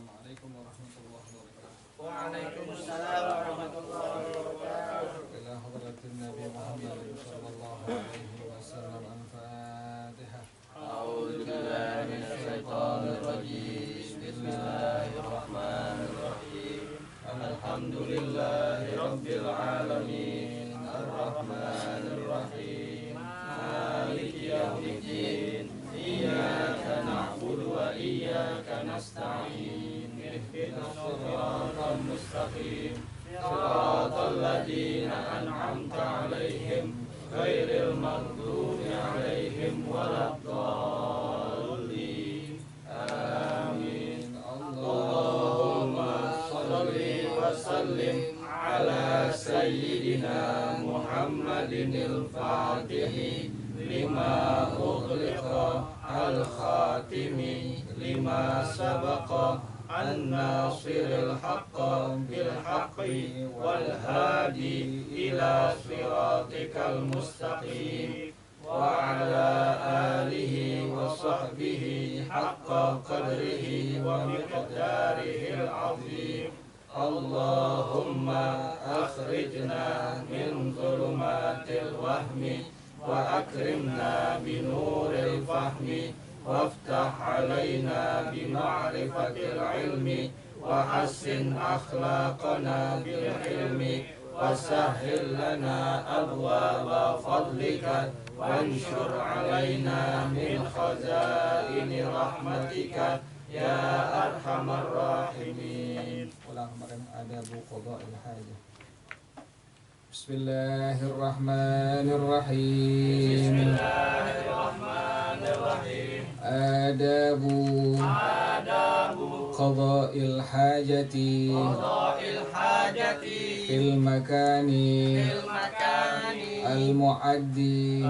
Assalamualaikum warahmatullahi wabarakatuh. Waalaikumsalam warahmatullahi wabarakatuh. Ila hadratin Nabi Muhammad sallallahu alaihi wasallam. Al-Fatihah. A'udzu billahi minasy syaithanir rajim. Bismillahirrahmanirrahim. Alhamdulillahi rabbil alamin. Arrahmanir rahim. Maliki yaumiddin. Iyyaka na'budu wa iyyaka nasta'in. Ihdinas siratal mustaqim. Siratal ladzina an'amta 'alaihim ghairil maghdubi 'alaihim waladdallin. Amin. Allahumma shalli wa sallim ala sayyidina Muhammadinil Fatih lima ughliqa al-khatimi lima sabaqa an-nasiril haqqa bil haqqi wal hadi ila siratikal mustaqim wa ala alihi wa sahbihi haqqa qadrihi wa miqdarihil azim. Allahumma akhrijna min zulumatil wahmi wa akrimna binuril fahmi waftah alaina bima'rifatil ilmi wa hassin akhlaqana bil ilmi wa sahhil lana abwaaba fadlika wanshur alaina min khazaini rahmatika ya arhamar rahimin. Ulang kemarin adabu qada'il hajah. Bismillahirrahmanirrahim. Bismillahirrahmanirrahim. Adabu qada'il hajati fil makani al-mu'addi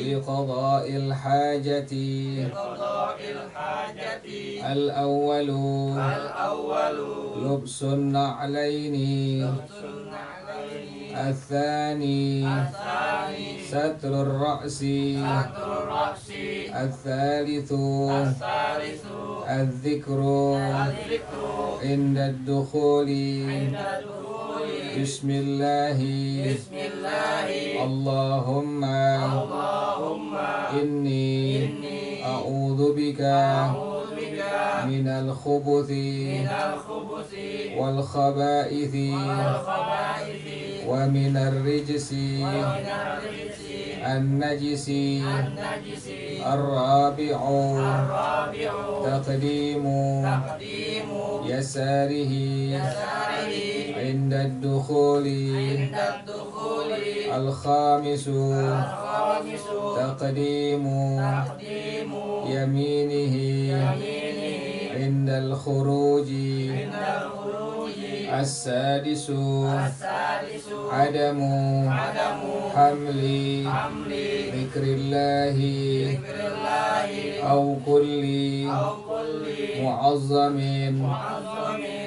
li qada'il hajati al-awwalu lubsun na'laini الثاني ستر الرأس الثالث الذكر عند الدخول بسم الله اللهم إني أعوذ بك من الخبث والخبائث ومن الرجس النجس الرابع تقديم يساره عند الدخول الخامس تقديم يمينه عند الخروج السادس عدم حمل ذكر الله أو كل معظم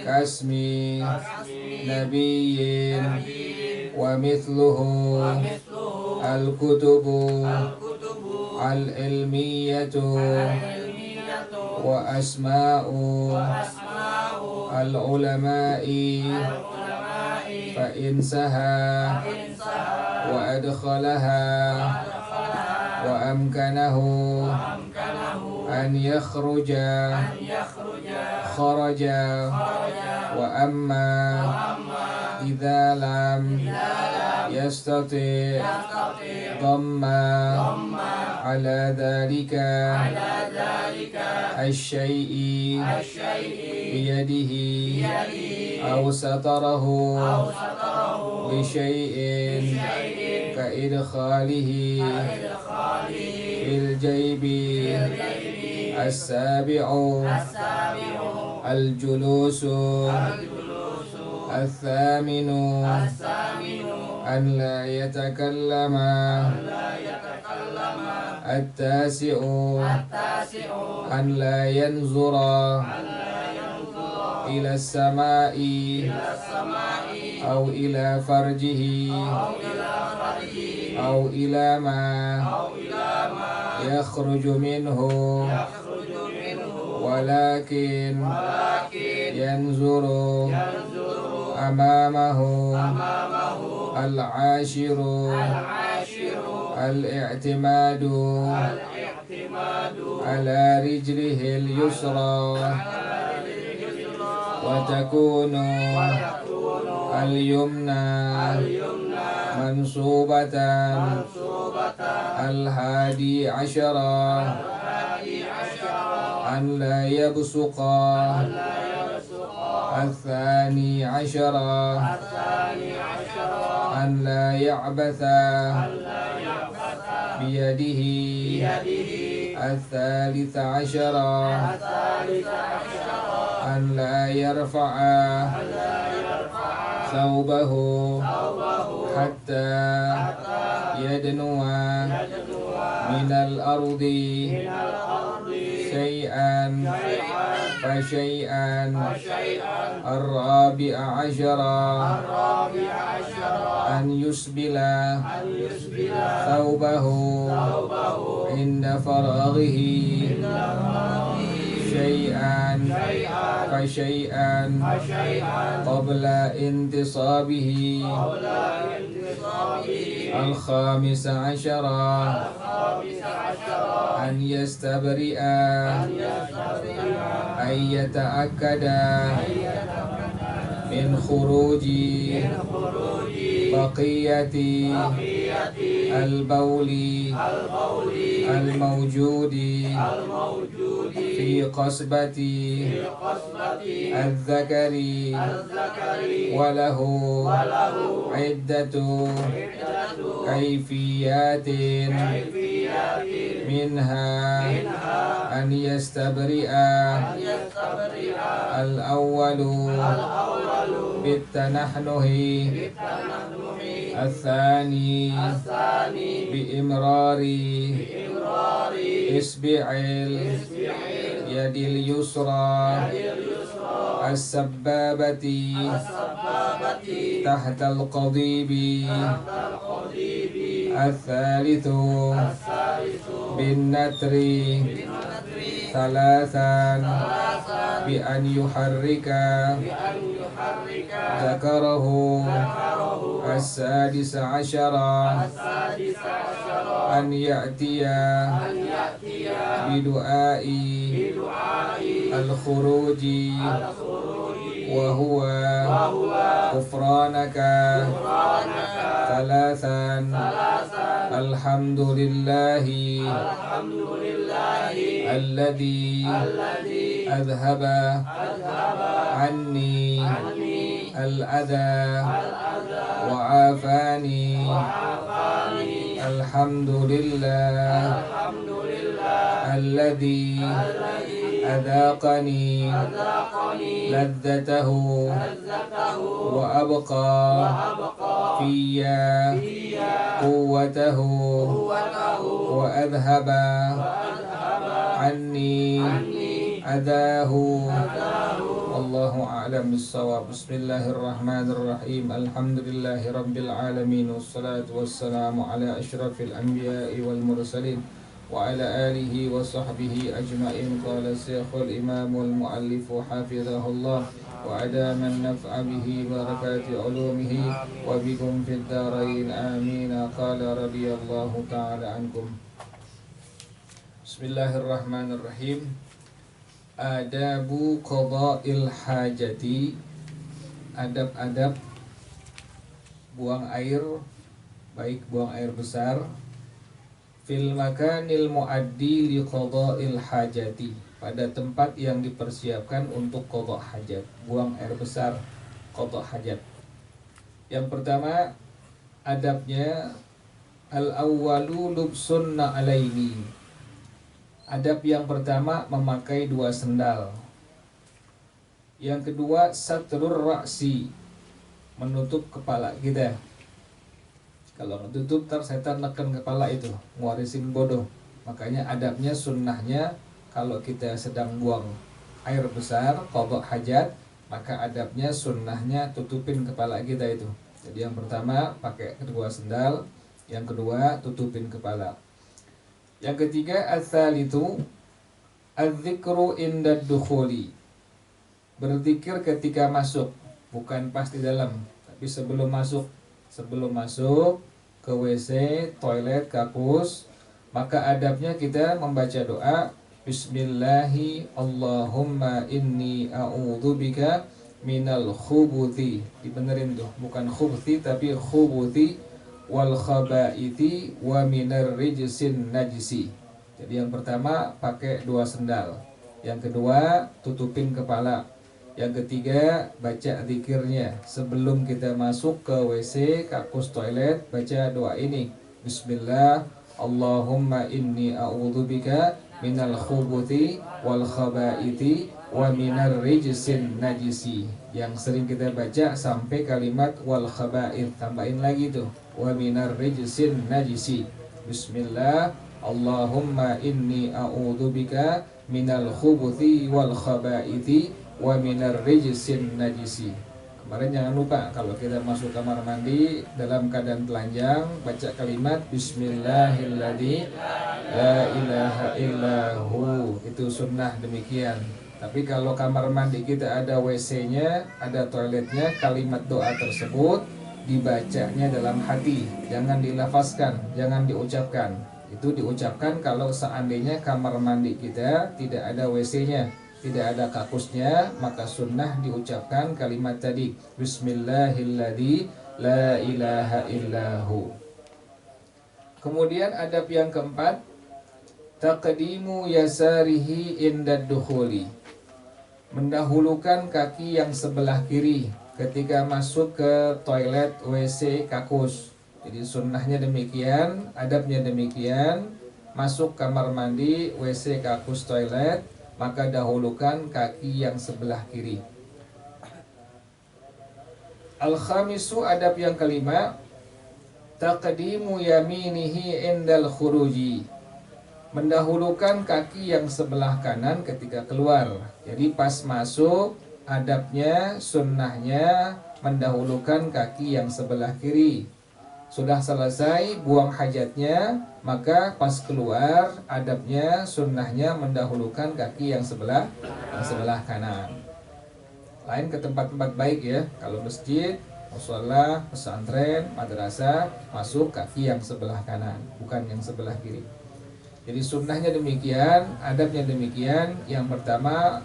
كاسم نبي ومثله الكتب العلمية وأسماء العلماء فإن سهى وأدخلها وأمكنه أن يخرج خرج وأما إذا لم يستطع ضم على ذلك الشيء بيده أو ستره بشيء كإدخاله في الجيب السابع الجلوس الثامن أن لا يتكلم التاسع أن لا ينظر إلى السماء أو إلى فرجه أو إلى ما يخرج منه walakin yanzuru yanzuru amamahu amamahu al-ashiru al-i'timadu al-i'timadu ala rijlihi al-yusra wa takunu al-yumna mansubatan al-hadi ashara an la yabsuqa al-thani ashara an la ya'batha biyadihi al-thalith ashara an la yarfa'a thawbahu hatta yadnuwa minal ardi shay'an fa shay'an ar-rabi'a ashara an yusbila thawbahu inda faraghihi shay'an fa shay'an qabla intisabihi al-khamis ashara an yastabri'a ay yata'akkada min khuruji baqiyati al-bawli al-mawjudi fi qasbati al-zakari wa lahu iddatu kayfiyatin minha an yastabri'a al-awwalu bitanahnuhi الثاني بإمرار إصبع اليد اليسرى السبابة تحت القضيب الثالث بالنتر ثلاثا بأن يحرك ذكره السادس عشر أن يأتي بدعاء الخروج وهو غفرانك ثلاثا الحمد لله الذي أذهب عني الأذى وعافاني الحمد لله الذي أذاقني لذته وأبقى في قوته وأذهب عني أذاه والله أعلم بالصواب. Bismillahirrahmanirrahim. Alhamdulillahi rabbil alamin wassalatu wassalamu ala asyrafil anbiya'i wal mursalin wa ala alihi wa sahbihi ajma'in. Qala syekhul imam wal muallif hafizahullah wa adama an-naf'a bihi barakati ulumihi wa bikum fid darain amin. Qala radiyallahu ta'ala ankum. Bismillahirrahmanirrahim. Adabu qada'il hajati, adab-adab buang air, baik buang air besar, fil makanil muaddi li qada'il hajati, pada tempat yang dipersiapkan untuk qada' hajat, buang air besar, qada' hajat. Yang pertama adabnya al-awwalu lubsun na'alaini. Adab yang pertama memakai 2 sendal. Yang kedua satrur ra'si, menutup kepala kita. Kalau menutup ntar setan neken kepala itu, ngewarisin bodoh. Makanya adabnya sunnahnya kalau kita sedang buang air besar qada hajat, maka adabnya sunnahnya tutupin kepala kita itu. Jadi yang pertama pakai 2 sendal, yang kedua tutupin kepala. Yang ketiga asal itu Adzikru indad dukhuli, berzikir ketika masuk, bukan pas di dalam, tapi sebelum masuk. Sebelum masuk ke WC, toilet, kakus, maka adabnya kita membaca doa Bismillahi Allahumma inni a'udzubika minal khubuthi. Dibenerin tuh, bukan khubuthi tapi khubuthi wal khabaithi wa minar rijsin najisi. Jadi yang pertama pakai 2 sendal, yang kedua tutupin kepala, yang ketiga baca zikirnya. Sebelum kita masuk ke WC, kakus, toilet, baca doa ini Bismillah Allahumma inni a'udzubika minal khubuthi wal khabaithi wa minar rijsin najisi. Yang sering kita baca sampai kalimat wal khabaith, tambahin lagi tuh wa minar rijsin najisi. Bismillah Allahumma inni a'udzubika minal khubuthi wal khabaithi wa minar rijsin najisi. Kemarin jangan lupa kalau kita masuk kamar mandi dalam keadaan telanjang, baca kalimat Bismillahilladzi la ilaha illahu. Itu sunnah demikian. Tapi kalau kamar mandi kita ada WC-nya, ada toiletnya, kalimat doa tersebut dibacanya dalam hati, jangan dilafazkan, jangan diucapkan. Itu diucapkan kalau seandainya kamar mandi kita tidak ada WC-nya, tidak ada kakusnya, maka sunnah diucapkan kalimat tadi Bismillahilladzi la ilaha illahu. Kemudian adab yang keempat, taqdimu yasarihi indad dukhuli, mendahulukan kaki yang sebelah kiri ketika masuk ke toilet, WC, kakus. Jadi sunnahnya demikian, adabnya demikian. Masuk kamar mandi, WC, kakus, toilet, maka dahulukan kaki yang sebelah kiri. Al-khamisu, adab yang kelima, taqdimu yaminihi indal khuruji, mendahulukan kaki yang sebelah kanan ketika keluar. Jadi pas masuk, adabnya, sunnahnya mendahulukan kaki yang sebelah kiri. Sudah selesai buang hajatnya, maka pas keluar adabnya, sunnahnya mendahulukan kaki yang sebelah kanan. Lain ke tempat-tempat baik ya, kalau masjid, mushola, pesantren, madrasah, masuk kaki yang sebelah kanan, bukan yang sebelah kiri. Jadi sunnahnya demikian, adabnya demikian. Yang pertama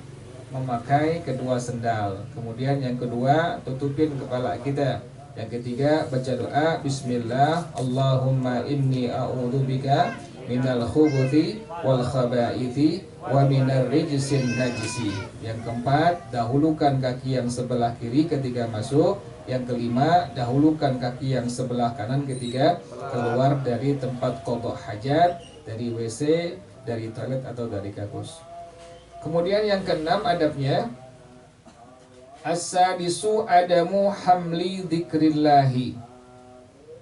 memakai kedua sendal, kemudian yang kedua tutupin kepala kita. Yang ketiga baca doa Bismillah Allahumma inni a'udzubika minal khubuthi wal khabaithi wa minar rijsin najisi. Yang keempat, dahulukan kaki yang sebelah kiri ketika masuk. Yang kelima, dahulukan kaki yang sebelah kanan ketika keluar dari tempat qadha hajat, dari WC, dari toilet atau dari kakus. Kemudian yang keenam adabnya, as-sadisu adamu hamli dzikrillahi,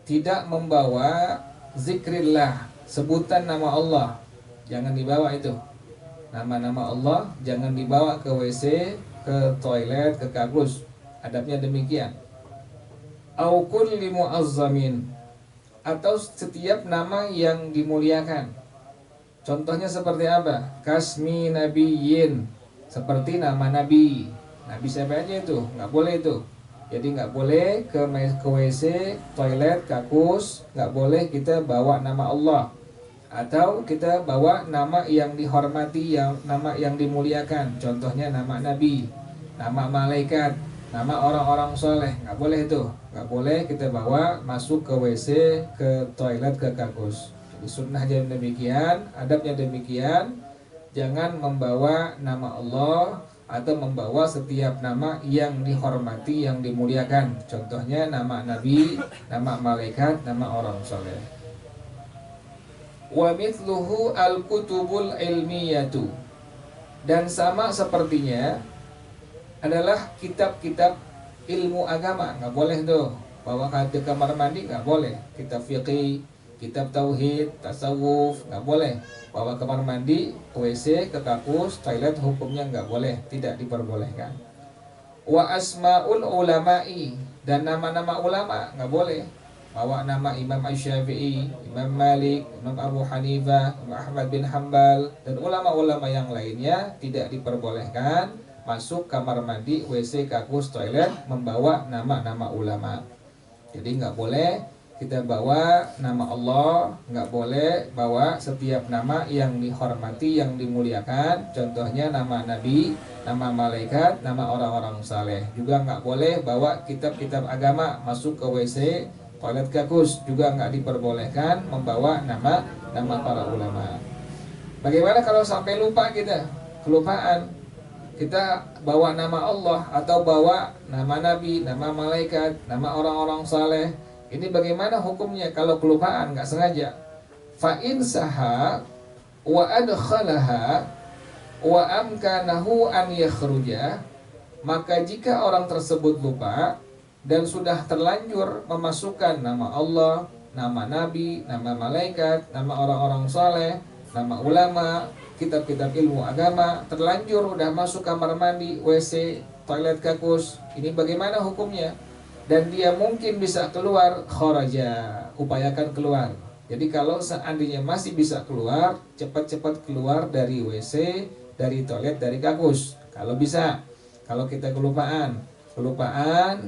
tidak membawa zikrillah, sebutan nama Allah, jangan dibawa itu. Nama-nama Allah jangan dibawa ke WC, ke toilet, ke kakus. Adabnya demikian. Au kulli mu'azzamin, atau setiap nama yang dimuliakan. Contohnya seperti apa? Kasmi nabiyyin, seperti nama nabi. Nabi siapa aja itu? Nggak boleh itu. Jadi nggak boleh ke WC, toilet, kakus, nggak boleh kita bawa nama Allah. Atau kita bawa nama yang dihormati, nama yang dimuliakan. Contohnya nama nabi, nama malaikat, nama orang-orang soleh. Nggak boleh itu. Nggak boleh kita bawa masuk ke WC, ke toilet, ke kakus. Jadi sunnahnya demikian, adabnya demikian. Jangan membawa nama Allah atau membawa setiap nama yang dihormati, yang dimuliakan. Contohnya nama nabi, nama malaikat, nama orang soleh. Wa mithluhu al-kutubul ilmiyatu, dan sama sepertinya adalah kitab-kitab ilmu agama. Nggak boleh tuh bawa ke kamar mandi, nggak boleh. Kitab fiqih, kitab tauhid, tasawuf, nggak boleh bawa kamar mandi, WC, ke kakus, toilet, hukumnya nggak boleh, tidak diperbolehkan. Wa asmaul ulama'i, dan nama-nama ulama nggak boleh. bawa nama Imam Asy-Syafi'i, Imam Malik, Imam Abu Hanifah, Imam Ahmad bin Hambal, dan ulama-ulama yang lainnya tidak diperbolehkan masuk kamar mandi, WC, kakus, toilet membawa nama-nama ulama. Jadi nggak boleh kita bawa nama Allah, nggak boleh bawa setiap nama yang dihormati, yang dimuliakan. Contohnya nama Nabi, nama malaikat, nama orang-orang saleh. Juga nggak boleh bawa kitab-kitab agama masuk ke WC, toilet, kakus. Juga nggak diperbolehkan membawa nama para ulama. Bagaimana kalau sampai lupa kita, kelupaan? Kita bawa nama Allah atau bawa nama Nabi, nama malaikat, nama orang-orang saleh. Ini bagaimana hukumnya kalau kelupaan, nggak sengaja? Fa in saha wa adkhalaha wa amkanahu an yakhruja, maka jika orang tersebut lupa dan sudah terlanjur memasukkan nama Allah, nama Nabi, nama malaikat, nama orang-orang saleh, nama ulama, kitab-kitab ilmu agama, terlanjur udah masuk kamar mandi, WC, toilet, kakus, ini bagaimana hukumnya? Dan dia mungkin bisa keluar, kharaja, upayakan keluar. Jadi kalau seandainya masih bisa keluar, cepat-cepat keluar dari WC, dari toilet, dari kakus. Kalau bisa. Kalau kita kelupaan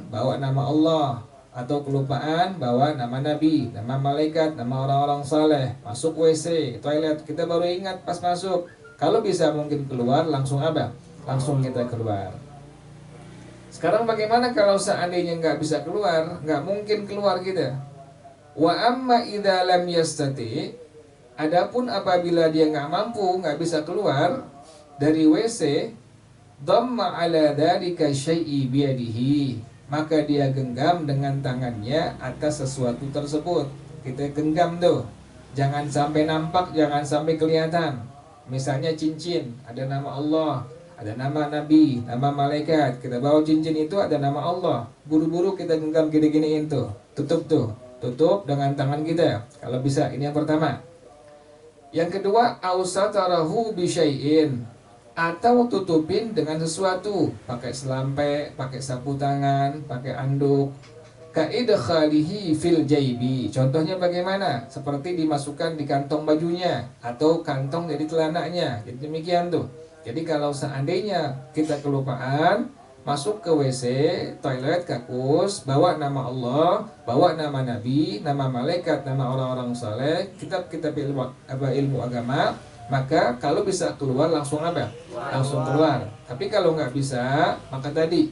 bawa nama Allah, atau kelupaan bawa nama Nabi, nama malaikat, nama orang-orang saleh, masuk WC, toilet, kita baru ingat pas masuk. Kalau bisa mungkin keluar, langsung apa? Langsung kita keluar. Sekarang bagaimana kalau seandainya nggak bisa keluar, nggak mungkin keluar kita? Wa amma idza lam yastati, adapun apabila dia nggak mampu, nggak bisa keluar dari WC, dhamma ala dzalika syai'i biyadihi, maka dia genggam dengan tangannya atas sesuatu tersebut. Kita genggam tuh, jangan sampai nampak, jangan sampai kelihatan. Misalnya cincin, ada nama Allah, ada nama Nabi, nama malaikat. Kita bawa cincin itu ada nama Allah, buru-buru kita genggam gini-giniin tuh, tutup dengan tangan kita. Kalau bisa, ini yang pertama. Yang kedua, ausatarahu bisyai'in, atau tutupin dengan sesuatu, pakai selampe, pakai sapu tangan, pakai anduk. Ka'idkhalihi fil jaibi, contohnya bagaimana? Seperti dimasukkan di kantong bajunya atau kantong dari celananya. Jadi demikian tuh. Jadi kalau seandainya kita kelupaan masuk ke WC, toilet, kakus, bawa nama Allah, bawa nama Nabi, nama malaikat, nama orang-orang saleh, kitab-kitab ilmu agama, maka kalau bisa keluar langsung apa? Langsung keluar. Tapi kalau nggak bisa, maka tadi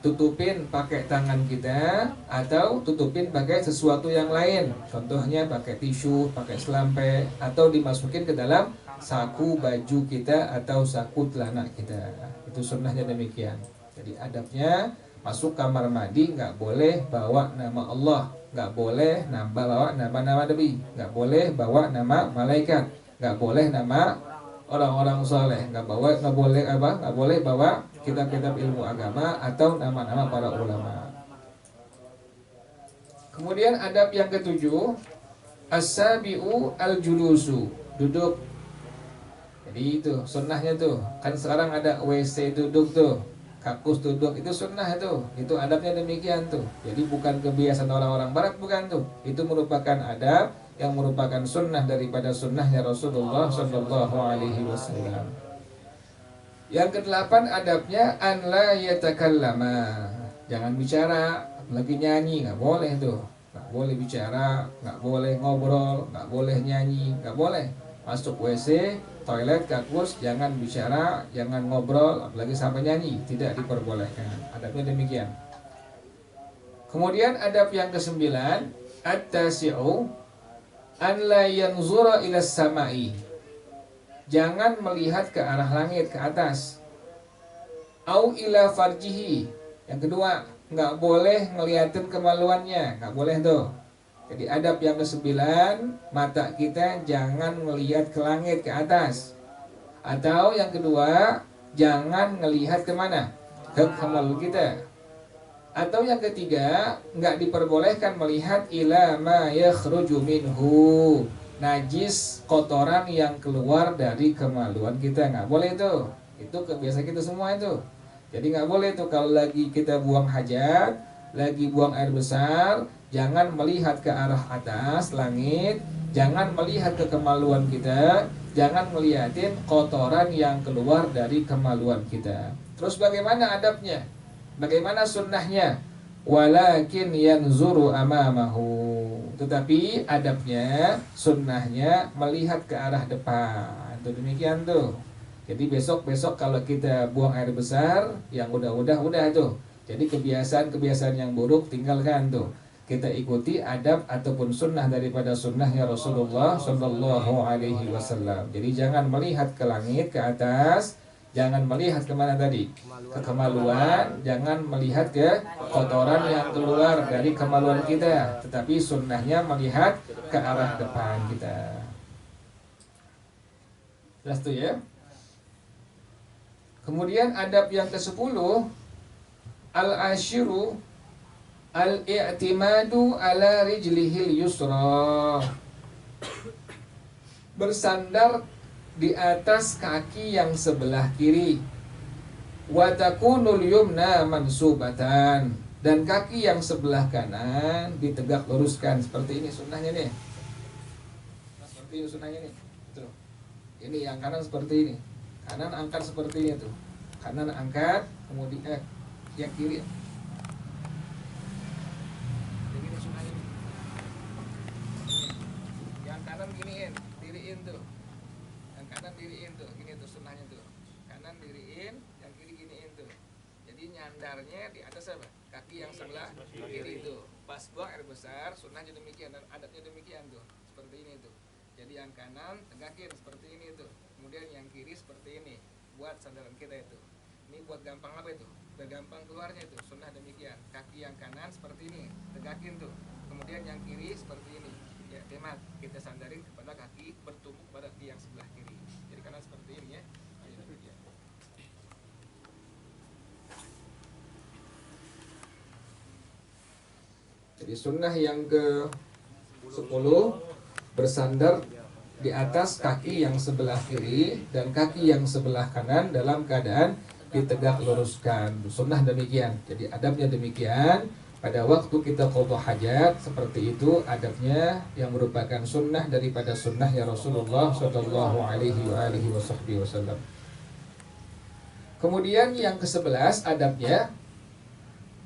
tutupin pakai tangan kita atau tutupin pakai sesuatu yang lain. Contohnya pakai tisu, pakai selampe, atau dimasukin ke dalam saku baju kita atau saku celana kita. Itu sunnahnya demikian. Jadi adabnya masuk kamar mandi nggak boleh bawa nama Allah, nggak boleh bawa nama Nabi, nggak boleh bawa nama malaikat, nggak boleh nama orang-orang soleh, nggak boleh bawa kitab-kitab ilmu agama atau nama-nama para ulama. Kemudian adab yang ketujuh, as-sabi'u al-julusu, duduk. Jadi itu sunnahnya tuh, kan sekarang ada WC duduk tuh, kakus duduk, itu sunnah itu adabnya demikian tuh. Jadi bukan kebiasaan orang-orang barat, bukan tuh, itu merupakan adab yang merupakan sunnah daripada sunnahnya Rasulullah Shallallahu Alaihi Wasallam. Yang kedelapan adabnya an la yatakallama, jangan bicara, lagi nyanyi nggak boleh tuh, nggak boleh bicara, nggak boleh ngobrol, nggak boleh nyanyi, nggak boleh. Masuk WC, toilet, kakus, jangan bicara, jangan ngobrol, apalagi sampai nyanyi, tidak diperbolehkan. Adabnya demikian. Kemudian adab yang kesembilan, at-tasi'u an la yanzura ila samai, jangan melihat ke arah langit, ke atas. Au ila farjihi, yang kedua, nggak boleh ngeliatin kemaluannya, nggak boleh tuh. Jadi adab yang kesembilan, mata kita jangan melihat ke langit, ke atas. Atau yang kedua, jangan ngelihat kemana? Ke kemaluan kita. Atau yang ketiga, nggak diperbolehkan melihat ila ma yakhruju minhu, najis, kotoran yang keluar dari kemaluan kita, nggak boleh tuh. Itu kebiasaan kita semua itu. Jadi nggak boleh tuh kalau lagi kita buang hajat, lagi buang air besar, Jangan melihat ke arah atas langit, jangan melihat ke kemaluan kita, jangan melihatin kotoran yang keluar dari kemaluan kita. Terus bagaimana adabnya? Bagaimana sunnahnya? Walakin yanzuru amamahu. Tetapi adabnya, sunnahnya melihat ke arah depan. Tuh demikian tuh. Jadi besok-besok kalau kita buang air besar, yang udah tuh. Jadi kebiasaan-kebiasaan yang buruk tinggalkan tuh. Kita ikuti adab ataupun sunnah daripada sunnahnya Rasulullah Shallallahu Alaihi Wasallam. Jadi jangan melihat ke langit, ke atas, jangan melihat kemana tadi? Ke kemaluan, jangan melihat ke kotoran yang keluar dari kemaluan kita. Tetapi sunnahnya melihat ke arah depan kita. Jelas tuh ya. Kemudian adab yang ke-10, al-ashiru al-i'timadu ala rijlihil yusra. Bersandar di atas kaki yang sebelah kiri. Wa takunul yumna mansubatan, dan kaki yang sebelah kanan ditegak luruskan. Seperti ini sunnahnya nih. Seperti ini sunnahnya nih. Tuh. Ini yang kanan seperti ini. Kanan angkat seperti ini tuh. Kanan angkat, kemudian yang kiri. Begini sunnahnya nih. Yang kanan giniin, diriin tuh. Yang kanan diriin tuh, gini tuh sunnahnya tuh. Kanan diriin, yang kiri giniin tuh. Jadi nyandarnya di atas apa? Kaki yang sebelah kiri itu. Pas buang air besar, sunnahnya demikian dan adatnya demikian tuh. Seperti ini tuh. Jadi yang kanan tegakin seperti ini tuh. Kemudian yang kiri seperti ini. Buat sandaran kita itu. Ini buat gampang apa itu? Biar gampang keluarnya itu. Sunnah demikian. Kaki yang kanan seperti ini, tegakin tuh. Kemudian yang kiri seperti ini. Ya, temat kita sandarin kepada kaki bertumpuk pada kaki yang sebelah kiri. Jadi kanan seperti ini ya. Ayo demikian. Jadi sunnah yang ke-10, bersandar di atas kaki yang sebelah kiri dan kaki yang sebelah kanan dalam keadaan ditegak luruskan. Sunnah demikian. Jadi adabnya demikian. Pada waktu kita qadha hajat seperti itu adabnya, yang merupakan sunnah daripada sunnahnya Rasulullah Shallallahu Alaihi Wasallam. Kemudian yang ke-11 adabnya,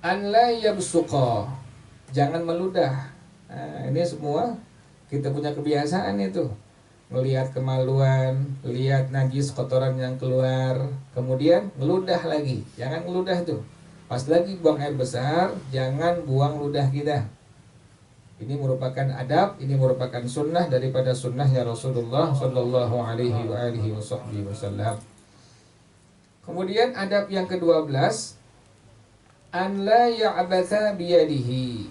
an la yabsuqa, jangan meludah. Nah, ini semua kita punya kebiasaan itu. Melihat kemaluan, lihat najis kotoran yang keluar, kemudian ngeludah lagi. Jangan ngeludah tuh. Pas lagi buang air besar, jangan buang ludah kita. Ini merupakan adab, ini merupakan sunnah daripada sunnahnya Rasulullah Shallallahu Alaihi Wasallam. Kemudian adab yang ke-12, an la ya'batha biyadihi,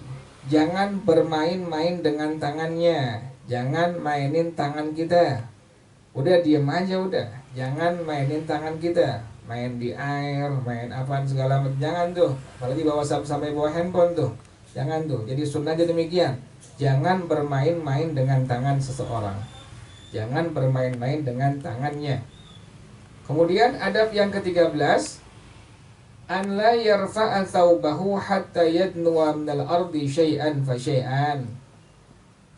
jangan bermain-main dengan tangannya. Jangan mainin tangan kita. Udah diem aja udah. Jangan mainin tangan kita. Main di air, main apaan segala macam. Jangan tuh. Apalagi bawa sampai bawa handphone tuh. Jangan tuh. Jadi sunnahnya demikian. Jangan bermain-main dengan tangan seseorang. Jangan bermain-main dengan tangannya. Kemudian adab yang ke-13, an la yarfa'a thawbahu hatta yadnuwa minal ardi syai'an fa syai'an.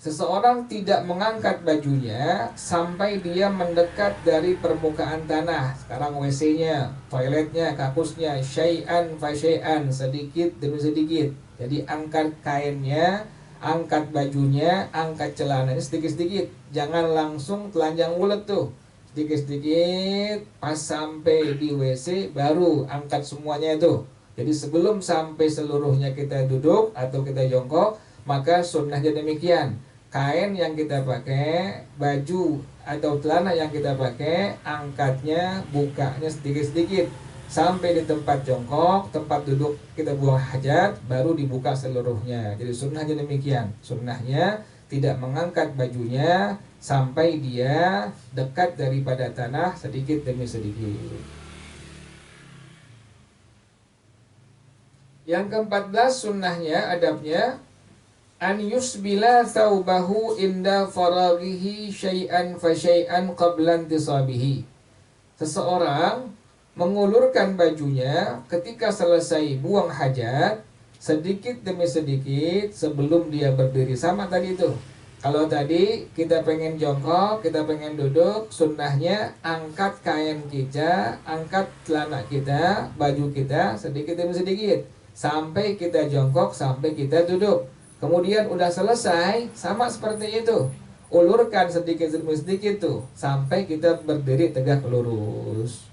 Seseorang tidak mengangkat bajunya sampai dia mendekat dari permukaan tanah. Sekarang WC-nya, toiletnya, kakusnya, syai'an fa syai'an, sedikit demi sedikit. Jadi angkat kainnya, angkat bajunya, angkat celananya sedikit-sedikit. Jangan langsung telanjang bulat tuh. Sedikit-sedikit, pas sampai di WC baru angkat semuanya itu. Jadi sebelum sampai seluruhnya kita duduk atau kita jongkok, maka sunnahnya demikian. Kain yang kita pakai, baju atau celana yang kita pakai, angkatnya, bukanya sedikit-sedikit sampai di tempat jongkok, tempat duduk kita buang hajat, baru dibuka seluruhnya. Jadi sunnahnya demikian. Sunnahnya tidak mengangkat bajunya sampai dia dekat daripada tanah sedikit demi sedikit. Yang ke-14 sunnahnya, adabnya, an yusbila thawbahu inda faraghihi syai'an fa syai'an qabla intisabihi. Seseorang mengulurkan bajunya ketika selesai buang hajat sedikit demi sedikit sebelum dia berdiri. Sama tadi itu. Kalau tadi kita pengen jongkok, kita pengen duduk, sunnahnya angkat kain kita, angkat celana kita, baju kita sedikit demi sedikit sampai kita jongkok, sampai kita duduk. Kemudian udah selesai, sama seperti itu. Ulurkan sedikit demi sedikit tuh sampai kita berdiri tegak lurus.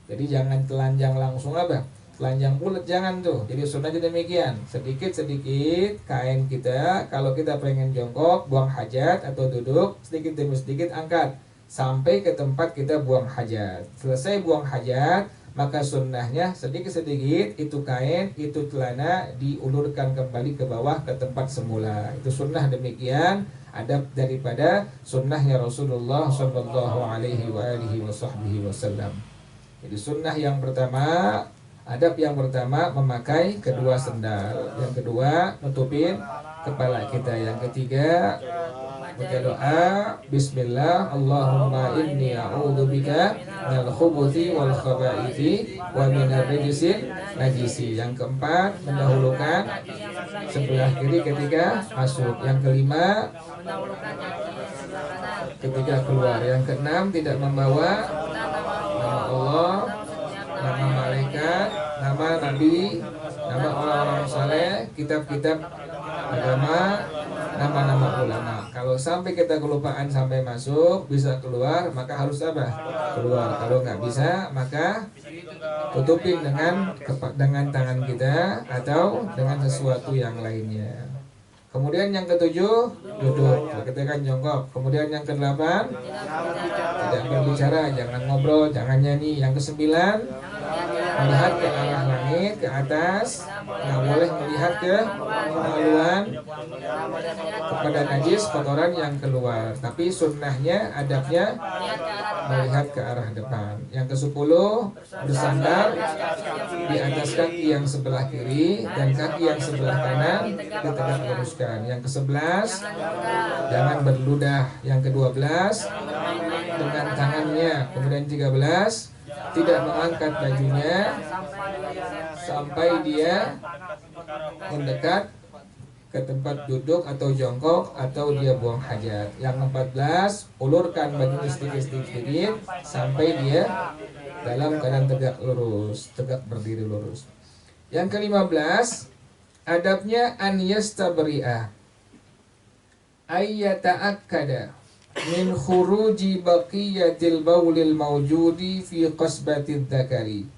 Jadi jangan telanjang langsung apa? Telanjang bulat jangan tuh. Jadi sunnahnya demikian. Sedikit-sedikit kain kita, kalau kita pengen jongkok, buang hajat atau duduk, sedikit demi sedikit angkat sampai ke tempat kita buang hajat. Selesai buang hajat, maka sunnahnya sedikit-sedikit itu kain, itu celana diulurkan kembali ke bawah ke tempat semula. Itu sunnah demikian, adab daripada sunnahnya Rasulullah Shallallahu Alaihi Wasallam. Jadi sunnah yang pertama, adab yang pertama memakai kedua sendal. Yang kedua nutupin kepala kita. Yang ketiga baca doa Bismillah Allahumma inni a'udzubika minal khubuthi wal khabaithi wa minar rijsin najisi. Yang keempat mendahulukan sebelah kiri ketika masuk. Yang kelima ketika keluar. Yang keenam tidak membawa nama Allah, nama malaikat, nama nabi, nama orang-orang saleh, kitab-kitab agama, nama-nama ulama. Kalau sampai kita kelupaan sampai masuk bisa keluar, maka harus apa? Keluar. Kalau nggak bisa, maka tutupin dengan tangan kita atau dengan sesuatu yang lainnya. Kemudian yang ketujuh duduk, kita kan jongkok. Kemudian yang kedelapan tidak berbicara, jangan ngobrol, jangan nyanyi. Yang kesembilan melihat ke arah langit, ke atas, nggak boleh melihat ke kemaluan, kepada najis, kotoran yang keluar. Tapi sunnahnya, adabnya melihat ke arah depan. Yang kesepuluh bersandar di atas kaki yang sebelah kiri dan kaki yang sebelah kanan ditegak luruskan. Yang kesebelas jangan berludah. Yang kedua-belas dengan tangannya. Kemudian 13 tidak mengangkat bajunya sampai dia mendekat ke tempat duduk atau jongkok atau dia buang hajat. Yang 14 ulurkan bajunya sedikit-sedikit sampai dia dalam keadaan tegak lurus, tegak berdiri lurus. Yang ke-15 adabnya an yastabri'a ayyata'akkada min khuruji baqiyatil baulil mawjudi fi qasbatid dzakari.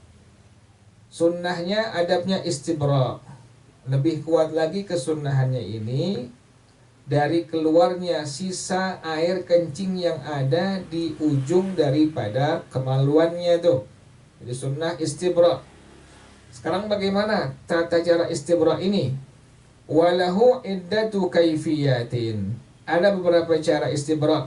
Sunnahnya adabnya istibra. Lebih kuat lagi kesunnahannya ini dari keluarnya sisa air kencing yang ada di ujung daripada kemaluannya tuh. Jadi sunnah istibra. Sekarang bagaimana tata cara istibra ini? Walahu iddatu kaifiyatin. Ada beberapa cara istibra.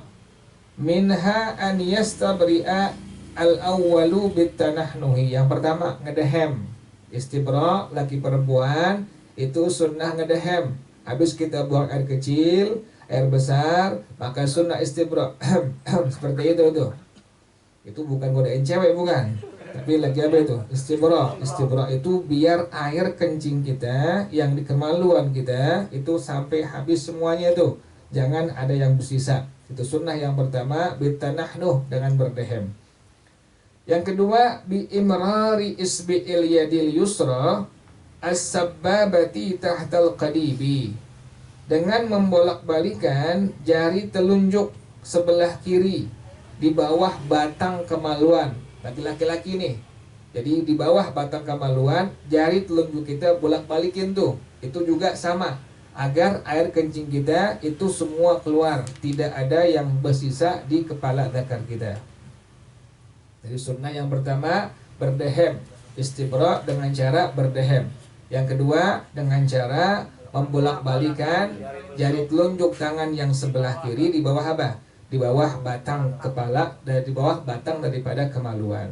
Minha an yastabri'a al-awwalu bitanahnuhi. Yang pertama ngedehem. Istibra laki perempuan itu sunnah ngedehem. Habis kita buang air kecil, air besar, maka sunnah istibra. Seperti itu tuh. Itu bukan godain cewek, bukan. Tapi lagi apa itu? Istibra. Istibra itu biar air kencing kita yang di kemaluan kita itu sampai habis semuanya tuh. Jangan ada yang bersisa. Itu sunnah yang pertama, bitanahnuh, dengan berdehem. Yang kedua, bi imrari isbi'il yadil yusra as-sabbabati tahtal qadibi. Dengan membolak-balikan jari telunjuk sebelah kiri di bawah batang kemaluan. Laki-laki nih. Jadi di bawah batang kemaluan, jari telunjuk kita bolak-balikin tuh. Itu juga sama. Agar air kencing kita itu semua keluar. Tidak ada yang bersisa di kepala zakar kita. Jadi sunnah yang pertama berdehem. Istibra dengan cara berdehem. Yang kedua dengan cara membolak-balikan jari telunjuk tangan yang sebelah kiri di bawah apa? Di bawah batang kepala, dari di bawah batang daripada kemaluan.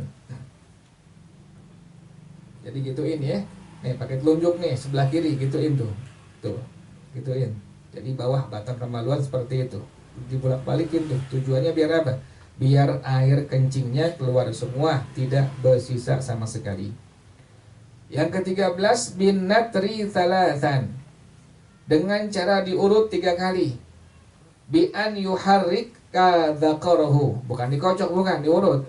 Jadi gituin ya. Nih pakai telunjuk nih sebelah kiri, gituin tuh. Tuh, gituin. Jadi bawah batang kemaluan seperti itu. Dibolak-balikin tuh. Tujuannya biar apa? Biar air kencingnya keluar semua, tidak bersisa sama sekali. Yang ke-13 bin natri thalathan, dengan cara diurut 3 kali. Bi an yuharrika dzakarahu, bukan dikocok, bukan diurut.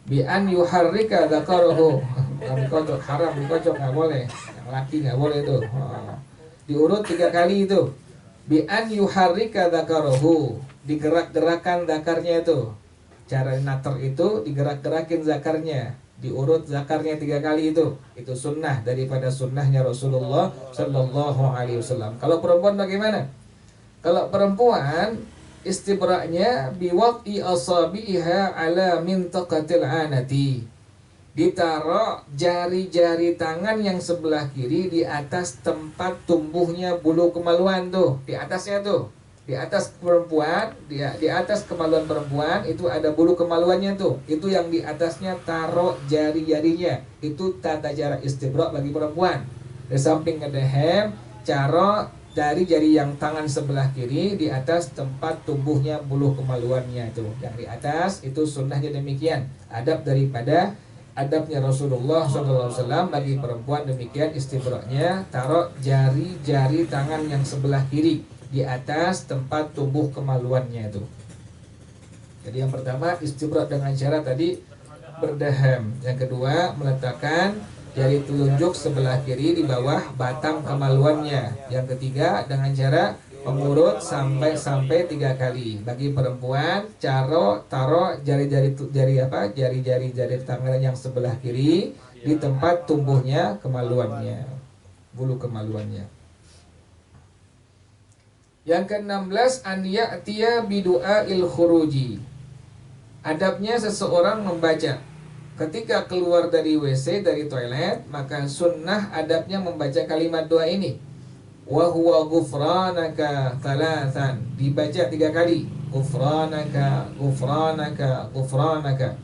Bi an yuharrika dzakarahu, bukan dikocok, haram dikocok, nggak boleh. Yang laki nggak boleh itu. Diurut 3 kali itu. Bi an yuharrika dzakarahu, digerak-gerakan zakarnya itu. Cara nater itu digerak-gerakin zakarnya, diurut zakarnya 3 kali itu sunnah daripada sunnahnya Rasulullah Sallallahu Alaihi Wasallam. Kalau perempuan bagaimana? Kalau perempuan istibraknya biwaqi asabiha ala mintaqatil anati, ditaruh jari-jari tangan yang sebelah kiri di atas tempat tumbuhnya bulu kemaluan tuh, di atasnya tuh. Di atas perempuan, di atas kemaluan perempuan itu ada bulu kemaluannya tuh. Itu yang di atasnya taruh jari-jarinya. Itu tata cara istibrak bagi perempuan. Di samping ada hem, cara jari-jari yang tangan sebelah kiri di atas tempat tumbuhnya bulu kemaluannya itu. Yang di atas itu sunnahnya demikian. Adabnya Rasulullah SAW bagi perempuan demikian istibraknya, taruh jari-jari tangan yang sebelah kiri di atas tempat tumbuh kemaluannya itu. Jadi yang pertama istibrak dengan cara tadi berdaham. Yang kedua meletakkan jari telunjuk sebelah kiri di bawah batang kemaluannya. Yang ketiga dengan cara mengurut sampai 3 kali. Bagi perempuan taruh jari-jari tangan yang sebelah kiri di tempat tumbuhnya kemaluannya, bulu kemaluannya. Yang ke-16 an ya'tiya bidu'ail khuruji. Adabnya seseorang membaca ketika keluar dari WC, dari toilet, maka sunnah adabnya membaca kalimat doa ini. Wa huwa ghufranaka thalathan, dibaca 3 kali. Ghufranaka, ghufranaka, ghufranaka.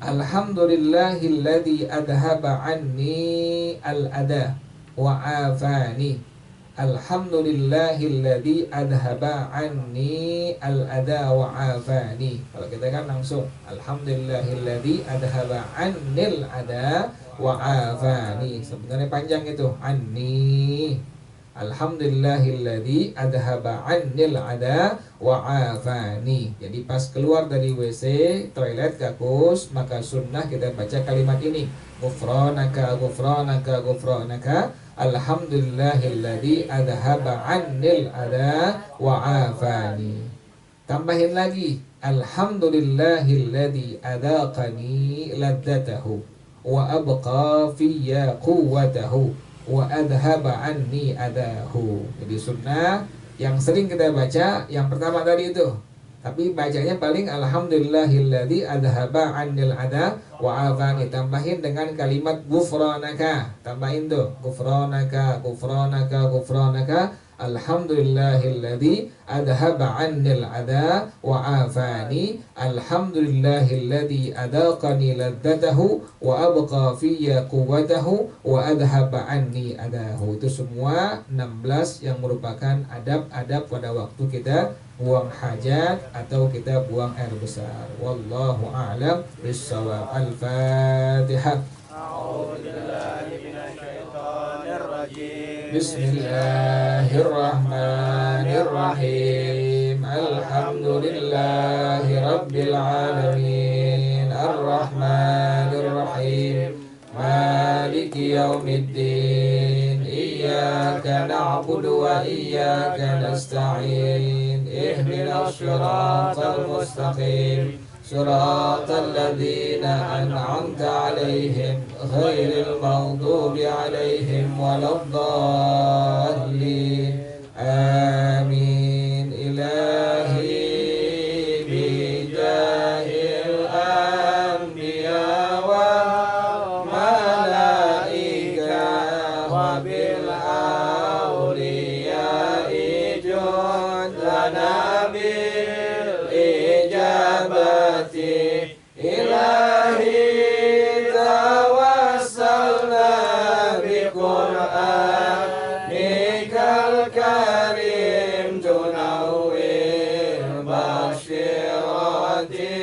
Alhamdulillahilladzi adhaba anni al-adha wa afani. Alhamdulillahilladzi adhaba anni al-adha wa afani. Kalau kita kan langsung Alhamdulillahilladzi adhaba annil adha wa afani. Sebenarnya panjang itu anni. Alhamdulillahilladzi adhaba annil adha wa afani. Jadi pas keluar dari WC, toilet, kakus, maka sunnah kita baca kalimat ini. Ghufranaka, ghufranaka, ghufranaka. Alhamdulillahilladzi adhaba annil adha wa afani. Tambahin lagi, Alhamdulillahilladzi adaqani ladzatahu wa abqa fiyya quwwatahu wa adhaba anni adahu. Jadi sunnah yang sering kita baca yang pertama tadi itu. Tapi bacanya paling Alhamdulillahilladzi adhaba annil adha wa afani. Tambahin dengan kalimat ghufranaka. Tambahin tuh ghufranaka, ghufranaka, ghufranaka. Alhamdulillahilladzi adhaba annil adha wa afani. Alhamdulillahilladzi adaqani ladzatahu wa abqa fiyya quwwatahu wa adhaba anni adahu. Itu semua 16 yang merupakan adab-adab pada waktu kita buang hajat atau kita buang air besar. Wallahu a'lam bishawab. Al-Fatihah. Bismillahirrahmanirrahim. Alhamdulillahi rabbil alamin. Ar-Rahmanirrahim. Maliki yaumiddin. Iyyaka na'budu wa iyyaka nasta'in. Ihdinas siratal mustaqim. صراط الذين أنعمت عليهم غير المغضوب عليهم ولا الضالين آمين إلهي بجاه الأنبياء والملائكة وبالأولياء جد لنا إلهي توسلنا بقرآنك الكريم تنور بصيرتي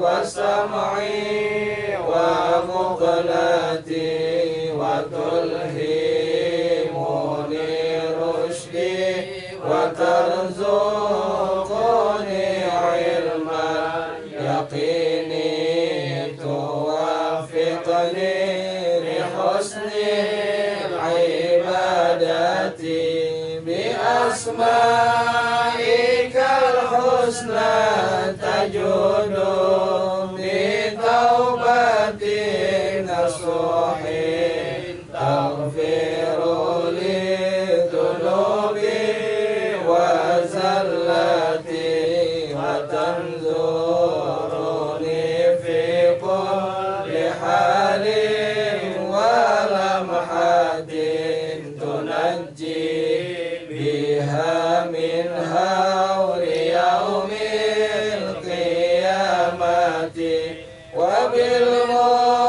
وسمعي ومقلتي وتلهمني رشدي وترزقني علم اليقين توفقني لحسن العبادة بأسمائك الحسنى تجود بتوبة نصوح تغفر لي ذنوبي وزلتي وتنظرني في كل حال ولمحة تنجي بها من هول يوم القيامة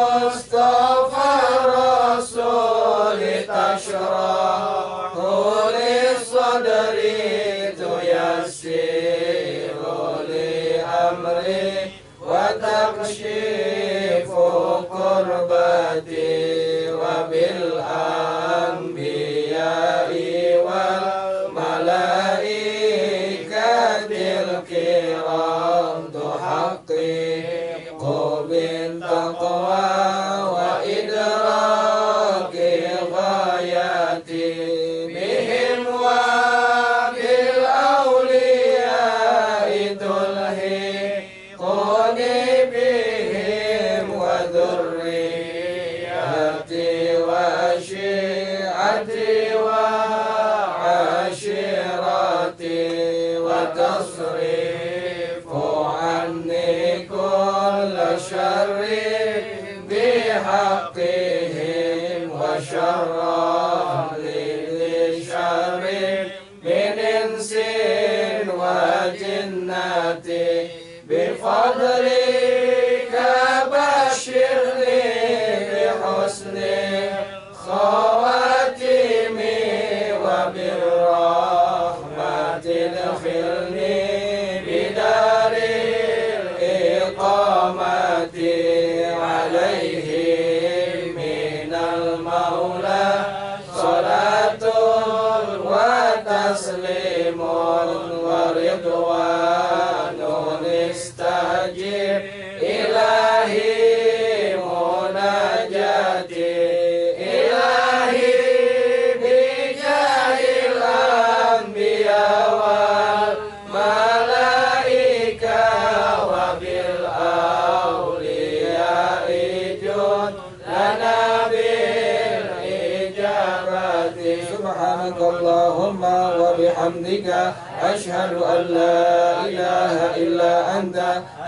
وبالمصطفى الرسول تشرح للصدر تيسر لأمري وتكشف كربتي وبالأنبياء والملائكة الكرام تحقق بالتقوى وإدراك غاياتي بهم وبالأولياء تلهقني بهم وذريتي وشيعتي وعشيرتي وتصرف عني كل شر بحقهم وشر للشر من إنس وجنة بفضلك بشرني بحسن خواتمي وبالرحمة ادخلني بدار الإقامة عليهم من المولى صلاة وتسليم ورضوان استجب إلهي مناجاتي إلهي بجاه الأنبياء والملائكة وبالأولياء جد لنا بالإجابة سبحانك اللهم وبحمدك أشهد أن لا إله إلا أنت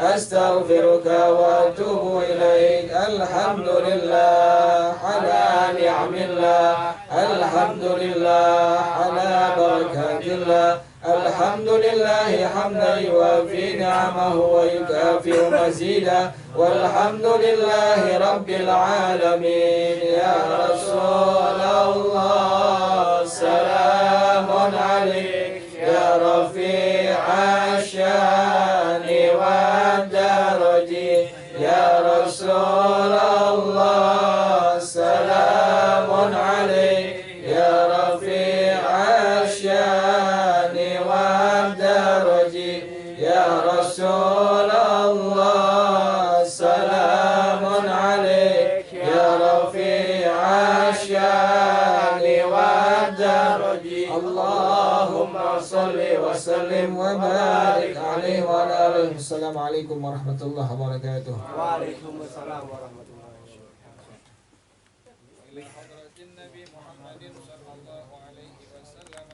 أستغفرك وأتوب إليك الحمد لله على نعم الله الحمد لله على بركات الله الحمد لله حمدا يوافي نعمه ويكافئ مزيدا والحمد لله رب العالمين يا رسول الله سلام عليك يا رفيع الشان والدرج يا رسول الله سلام عليك يا رفيع الشان والدرج يا رسول الله سلام عليك يا رفيع الشان والدرج اللهم صل وسلم وبارك عليه وعلى آله. السلام عليكم ورحمة الله وبركاته. Waalaikumsalam warahmatullahi wabarakatuh.